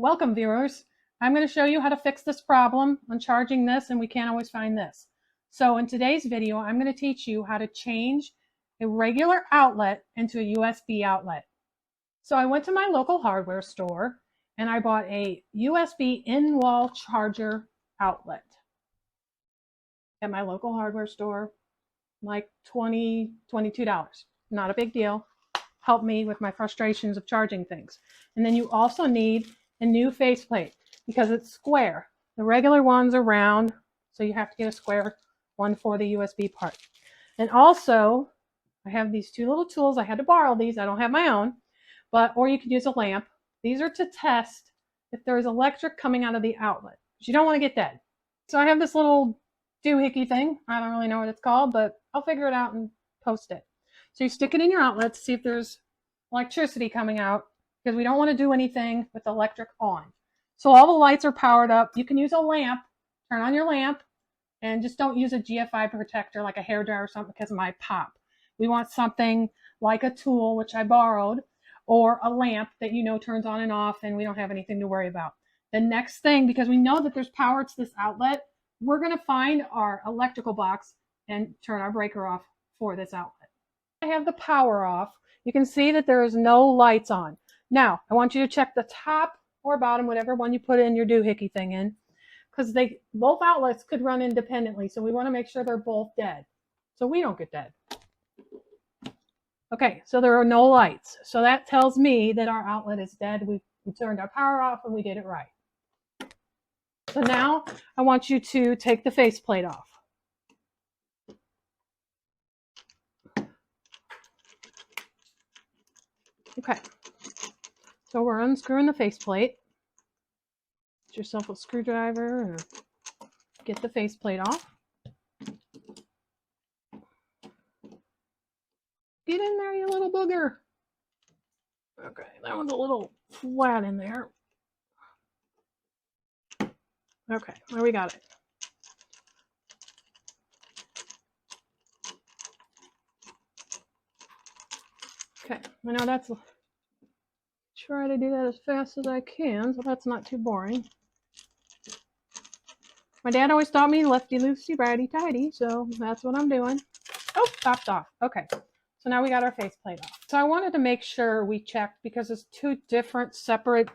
Welcome viewers. I'm going to show you how to fix this problem on charging this, and we can't always find this. So in today's video, I'm going to teach you how to change a regular outlet into a USB outlet. So I went to my local hardware store and I bought a USB in-wall charger outlet at my local hardware store, like $22. Not a big deal. Helped me with my frustrations of charging things. And then you also need a new faceplate because it's square. The regular ones are round, so you have to get a square one for the USB part. And also, I have these two little tools. I had to borrow these. I don't have my own, or you could use a lamp. These are to test if there is electric coming out of the outlet, because you don't want to get dead. So I have this little doohickey thing. I don't really know what it's called, but I'll figure it out and post it. So you stick it in your outlet to see if there's electricity coming out, because we don't want to do anything with the electric on. So all the lights are powered up. You can use a lamp, turn on your lamp, and just don't use a GFI protector like a hairdryer or something because it might pop. We want something like a tool, which I borrowed, or a lamp that you know turns on and off, and we don't have anything to worry about. The next thing, because we know that there's power to this outlet, we're going to find our electrical box and turn our breaker off for this outlet. I have the power off. You can see that there is no lights on. Now, I want you to check the top or bottom, whatever one you put in your doohickey thing in, because both outlets could run independently, so we want to make sure they're both dead, so we don't get dead. Okay, so there are no lights. So that tells me that our outlet is dead. We turned our power off and we did it right. So now I want you to take the faceplate off. Okay, so we're unscrewing the faceplate. Get yourself a screwdriver and get the faceplate off. Get in there, you little booger. Okay, that one's a little flat in there. Okay, there we got it. Okay, I know that's, try to do that as fast as I can, so that's not too boring. My dad always taught me lefty loosey, righty tighty, so that's what I'm doing. Oh, popped off. Okay, so now we got our faceplate off. So I wanted to make sure we checked because there's two different separate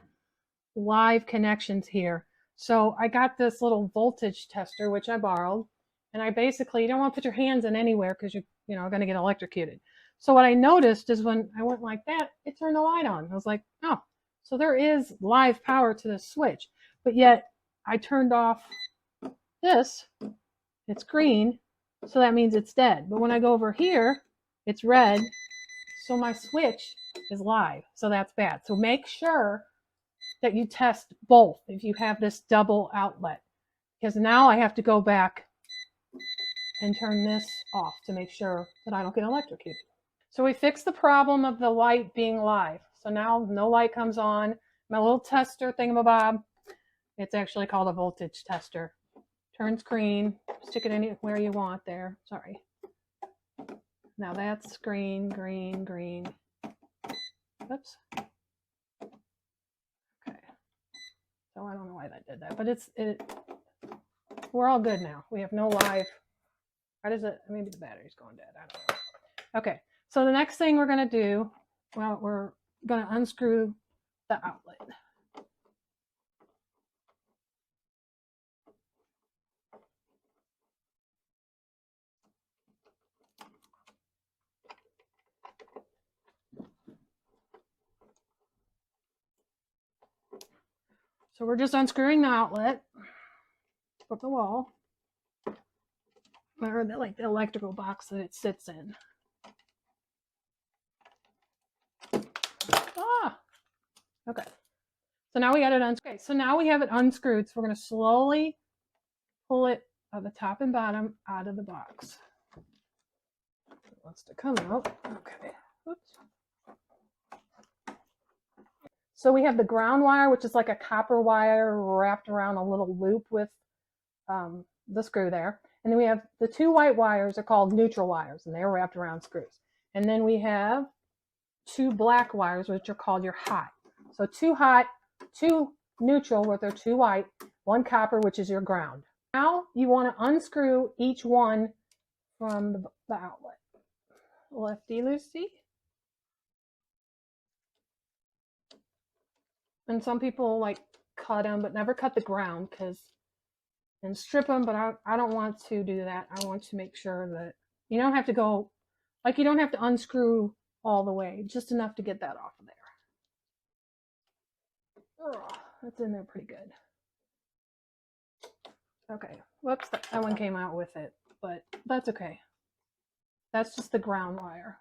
live connections here. So I got this little voltage tester, which I borrowed, and I basically, you don't want to put your hands in anywhere because you're going to get electrocuted. So what I noticed is when I went like that, it turned the light on. I was like, oh, so there is live power to this switch, but yet I turned off this, it's green, so that means it's dead. But when I go over here, it's red, so my switch is live, so that's bad. So make sure that you test both if you have this double outlet, because now I have to go back and turn this off to make sure that I don't get electrocuted. So we fixed the problem of the light being live. So now no light comes on. My little tester thingamabob, it's actually called a voltage tester. Turns green, stick it anywhere you want there. Sorry. Now that's green, green, green. Oops. Okay. So I don't know why that did that, but we're all good now. We have no live. Why does it? Maybe the battery's going dead. I don't know. Okay. So the next thing we're going to do, well, we're going to unscrew the outlet. So we're just unscrewing the outlet from the wall, or the electrical box that it sits in. Ah, okay. So now we got it unscrewed. Okay, so now we have it unscrewed. So we're going to slowly pull it at the top and bottom out of the box. It wants to come out. Okay. Oops. So we have the ground wire, which is like a copper wire wrapped around a little loop with the screw there. And then we have the two white wires are called neutral wires, and they're wrapped around screws. And then we have two black wires, which are called your hot. So two hot, two neutral, where they're 2 white, 1 copper, which is your ground. Now you want to unscrew each one from the outlet. Lefty loosey. And some people like cut them, but never cut the ground and strip them, but I don't want to do that. I want to make sure that you don't have to go, like you don't have to unscrew all the way, just enough to get that off of there. Ugh, that's in there pretty good. Okay, whoops, that one came out with it, but that's okay. That's just the ground wire.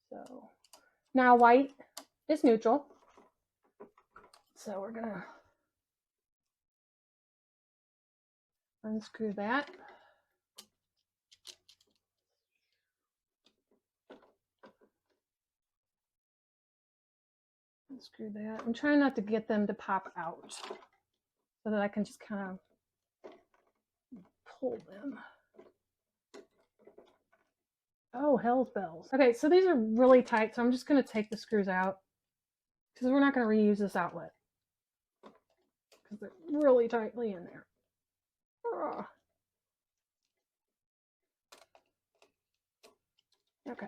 So now white is neutral. So we're gonna unscrew that. Unscrew that. I'm trying not to get them to pop out so that I can just kind of pull them. Oh, hell's bells. Okay, so these are really tight, so I'm just going to take the screws out because we're not going to reuse this outlet because they're really tightly in there. Ugh. Okay.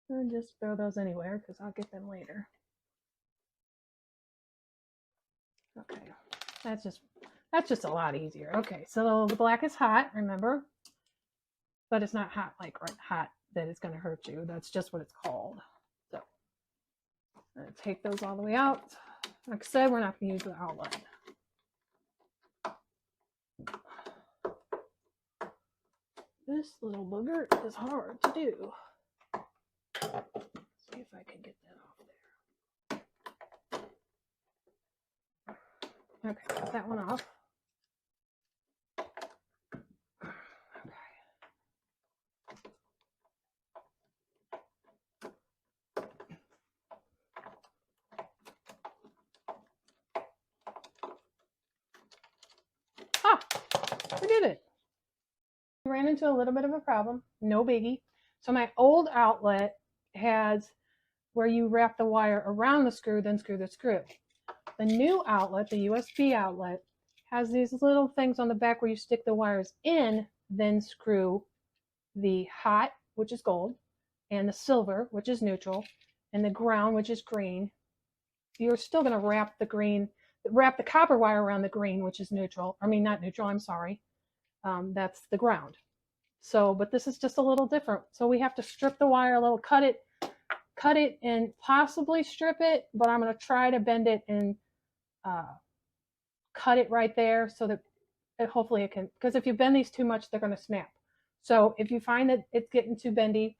And just throw those anywhere because I'll get them later. Okay, that's just a lot easier. Okay, so the black is hot, remember, but it's not hot like hot that it's going to hurt you. That's just what it's called. So I'm going to take those all the way out. Like I said, we're not going to use the outlet. This little booger is hard to do. Let's see if I can get that off there. Okay, got that one off. Ah, we did it. We ran into a little bit of a problem, no biggie. So my old outlet has where you wrap the wire around the screw, then screw the screw. The new outlet, the USB outlet, has these little things on the back where you stick the wires in, then screw the hot, which is gold, and the silver, which is neutral, and the ground, which is green. You're still going to wrap the copper wire around the green, which is neutral. I mean, not neutral, I'm sorry. That's the ground. So, but this is just a little different. So we have to strip the wire a little, cut it and possibly strip it, but I'm going to try to bend it and cut it right there so that hopefully it can, because if you bend these too much, they're going to snap. So if you find that it's getting too bendy,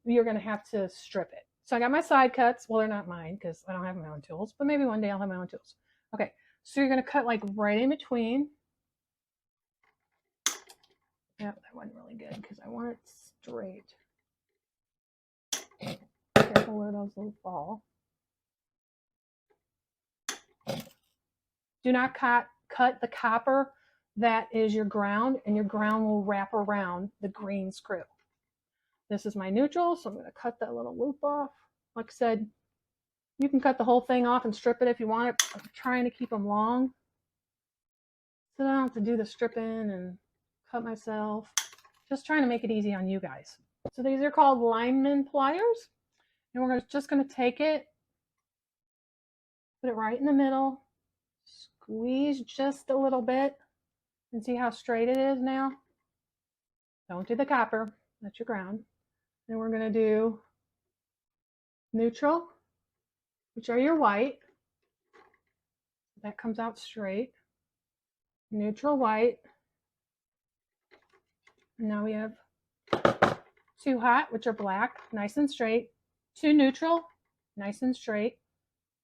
you're going to have to strip it. So I got my side cuts. Well, they're not mine because I don't have my own tools, but maybe one day I'll have my own tools. Okay, so you're going to cut like right in between. Yeah, that wasn't really good because I want it straight. Careful where those will fall. Do not cut the copper that is your ground, and your ground will wrap around the green screw. This is my neutral, so I'm going to cut that little loop off. Like I said, you can cut the whole thing off and strip it if you want it. I'm trying to keep them long so I don't have to do the stripping and cut myself. Just trying to make it easy on you guys. So these are called lineman pliers, and we're just going to take it, put it right in the middle, squeeze just a little bit, and see how straight it is now. Don't do the copper, that's your ground. Then we're going to do neutral, which are your white. That comes out straight. Neutral white. And now we have 2 hot, which are black, nice and straight. 2 neutral, nice and straight.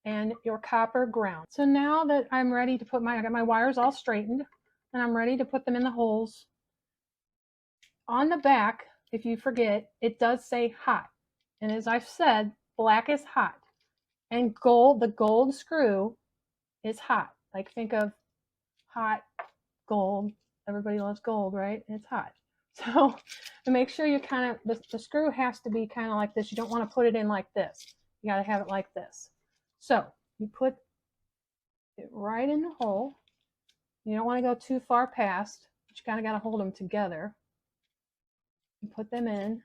And your copper ground. So now that I'm ready to put I got my wires all straightened, and I'm ready to put them in the holes. On the back, if you forget, it does say hot. And as I've said, black is hot. And the gold screw is hot. Like think of hot gold. Everybody loves gold, right? It's hot. So to make sure you kind of, the screw has to be kind of like this. You don't want to put it in like this. You got to have it like this. So you put it right in the hole. You don't want to go too far past, but you kind of got to hold them together. You put them in,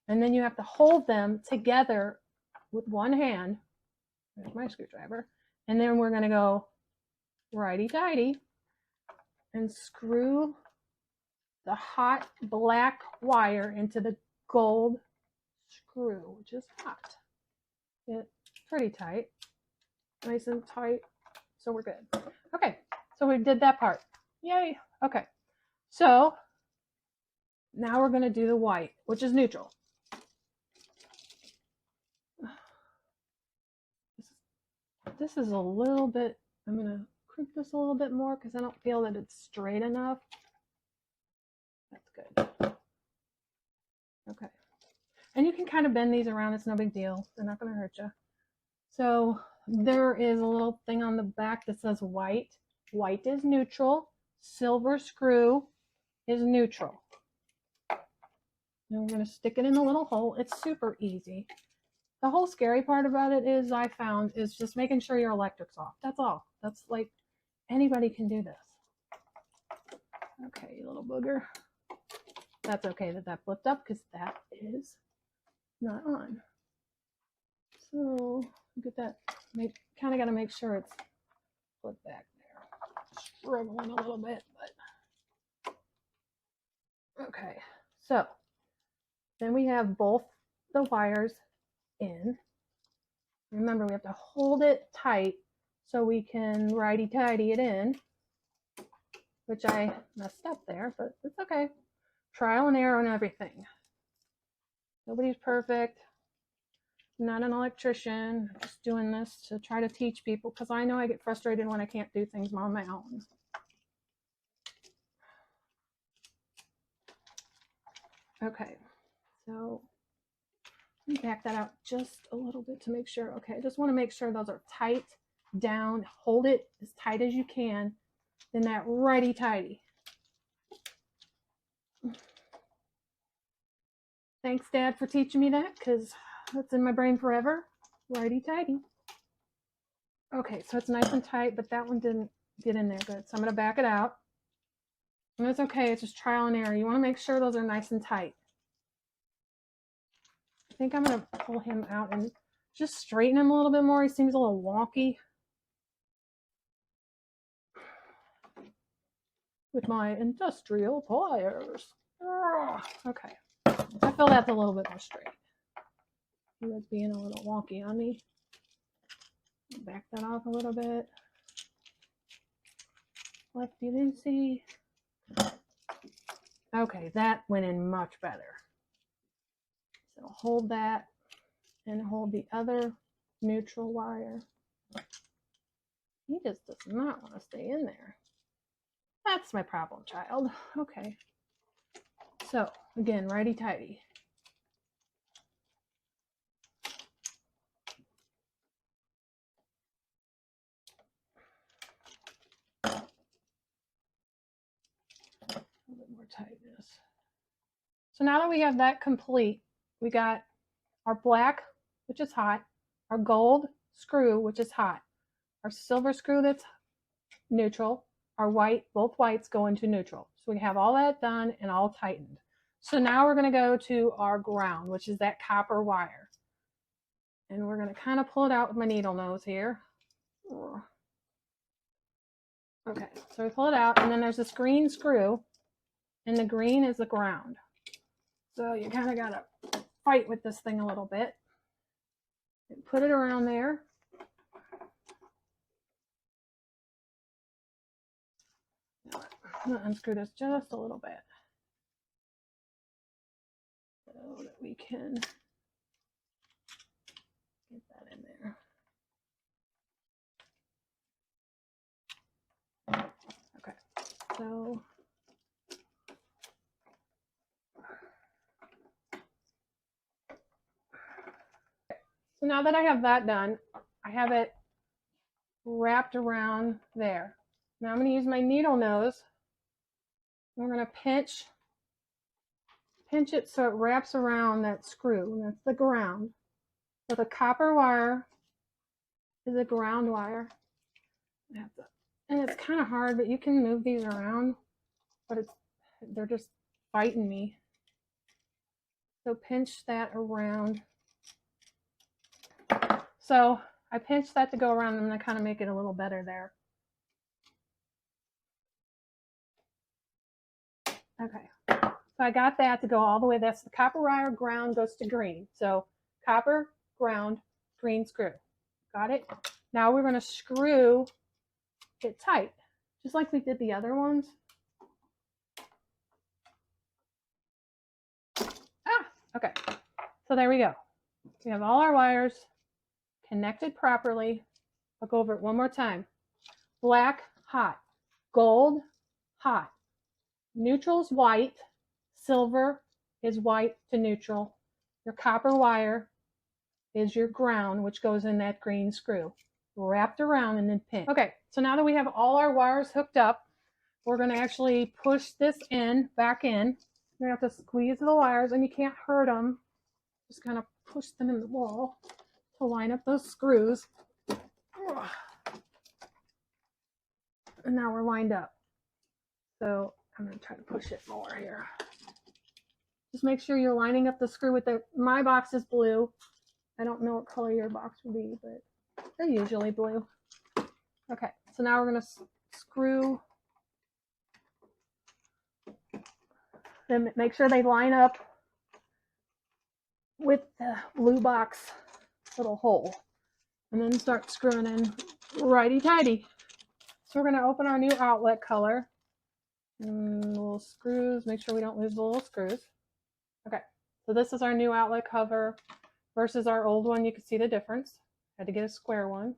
and then you have to hold them together with one hand. There's my screwdriver. And then we're going to go righty-tighty and screw the hot black wire into the gold screw, which is hot. It's pretty tight, nice and tight, so we're good. Okay, so we did that part. Yay. Okay, so now we're going to do the white, which is neutral. This is a little bit, I'm going to crimp this a little bit more because I don't feel that it's straight enough. That's good. Okay. And you can kind of bend these around. It's no big deal. They're not going to hurt you. So there is a little thing on the back that says white. White is neutral. Silver screw is neutral. And we're going to stick it in the little hole. It's super easy. The whole scary part about it is, I found, is just making sure your electric's off. That's all. That's like, anybody can do this. Okay, you little booger. That's okay that that flipped up because that is not on. So look at that. Kind of got to make sure it's flipped back there. Struggling a little bit, but okay. So then we have both the wires in. Remember, we have to hold it tight so we can righty-tighty it in, which I messed up there, but it's okay. Trial and error and everything. Nobody's perfect. I'm not an electrician. I'm just doing this to try to teach people because I know I get frustrated when I can't do things on my own. Okay, so let me back that out just a little bit to make sure. Okay, I just want to make sure those are tight down. Hold it as tight as you can. Then that righty-tighty. Thanks, Dad, for teaching me that because that's in my brain forever. Righty-tighty. Okay, so it's nice and tight, but that one didn't get in there good. So I'm going to back it out. And it's okay. It's just trial and error. You want to make sure those are nice and tight. I think I'm going to pull him out and just straighten him a little bit more. He seems a little wonky. With my industrial pliers. Okay. I feel that's a little bit more straight. He was being a little wonky on me. Back that off a little bit. Lefty loosey. Okay, that went in much better. So hold that and hold the other neutral wire. He just does not want to stay in there. That's my problem, child. Okay. So again, righty-tighty. A little bit more tightness. So now that we have that complete, we got our black, which is hot, our gold screw, which is hot, our silver screw that's neutral, our white, both whites go into neutral. So we have all that done and all tightened. So now we're going to go to our ground, which is that copper wire. And we're going to kind of pull it out with my needle nose here. Okay, so we pull it out, and then there's this green screw, and the green is the ground. So you kind of got to fight with this thing a little bit. And put it around there. I'm going to unscrew this just a little bit so that we can get that in there. Okay, so now that I have that done, I have it wrapped around there. Now I'm going to use my needle nose. We're going to pinch it so it wraps around that screw, and that's the ground. So the copper wire is a ground wire. And it's kind of hard, but you can move these around, but they're just fighting me. So pinch that around. So I pinched that to go around. I'm going to kind of make it a little better there. Okay, so I got that to go all the way. That's the copper wire, ground goes to green. So copper, ground, green screw. Got it? Now we're going to screw it tight, just like we did the other ones. Okay, so there we go. We have all our wires connected properly. I'll go over it one more time. Black, hot. Gold, hot. Neutral's white. Silver is white to neutral. Your copper wire is your ground, which goes in that green screw. Wrapped around and then pinned. Okay, so now that we have all our wires hooked up, we're going to actually push this back in. You're going to have to squeeze the wires, and you can't hurt them. Just kind of push them in the wall to line up those screws. And now we're lined up. So I'm going to try to push it more here. Just make sure you're lining up the screw with my box is blue. I don't know what color your box will be, but they're usually blue. Okay, so now we're going to screw them. Make sure they line up with the blue box little hole. And then start screwing in righty-tighty. So we're going to open our new outlet color. Little screws. Make sure we don't lose the little screws. Okay, so this is our new outlet cover versus our old one. You can see the difference. Had to get a square one.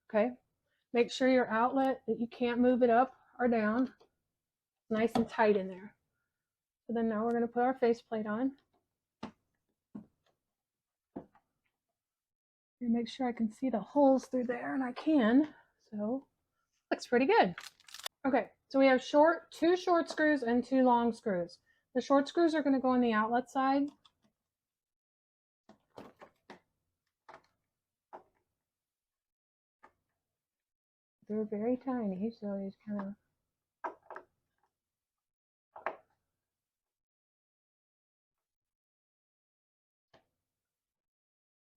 Okay, make sure your outlet, that you can't move it up or down. It's nice and tight in there. So then now we're going to put our faceplate on. And make sure I can see the holes through there, and I can. So looks pretty good. Okay, so we have two short screws and two long screws. The short screws are going to go on the outlet side. They're very tiny, so you just kind of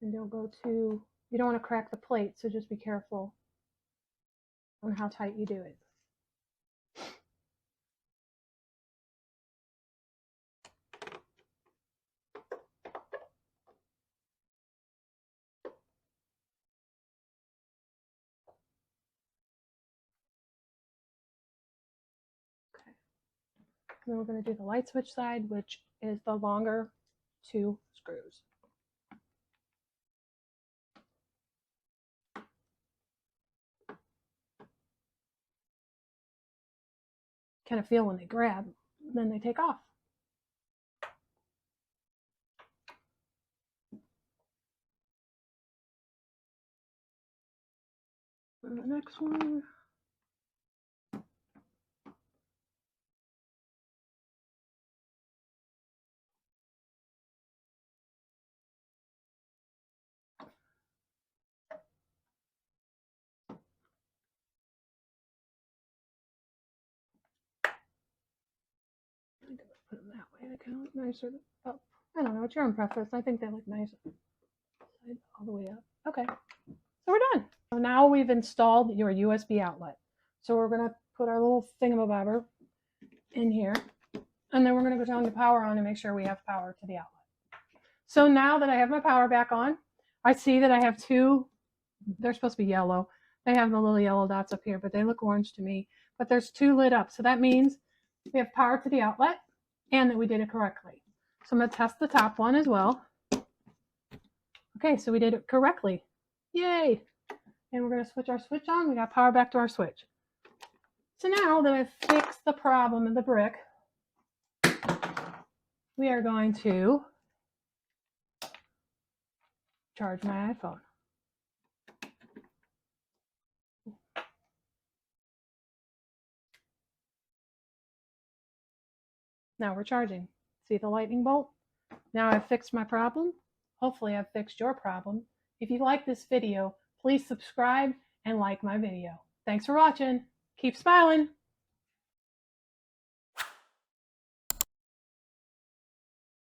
and they'll go to, you don't want to crack the plate, so just be careful on how tight you do it. Okay. Then we're going to do the light switch side, which is the longer two screws. Kind of feel when they grab, then they take off. And the next one. I think I'm going to put them that way. They kind of look nicer. Oh, I don't know. It's your own preference. I think they look nice all the way up. Okay, so we're done. So now we've installed your USB outlet. So we're going to put our little thingamabobber in here, and then we're going to go turn the power on and make sure we have power to the outlet. So now that I have my power back on, I see that I have two, they're supposed to be yellow. They have the little yellow dots up here, but they look orange to me. But there's two lit up, so that means we have power to the outlet and that we did it correctly. So I'm going to test the top one as well. Okay, so we did it correctly. Yay! And we're going to switch our switch on. We got power back to our switch. So now that I've fixed the problem of the brick, we are going to charge my iPhone. Now we're charging. See the lightning bolt? Now I've fixed my problem. Hopefully I've fixed your problem. If you like this video, please subscribe and like my video. Thanks for watching. Keep smiling.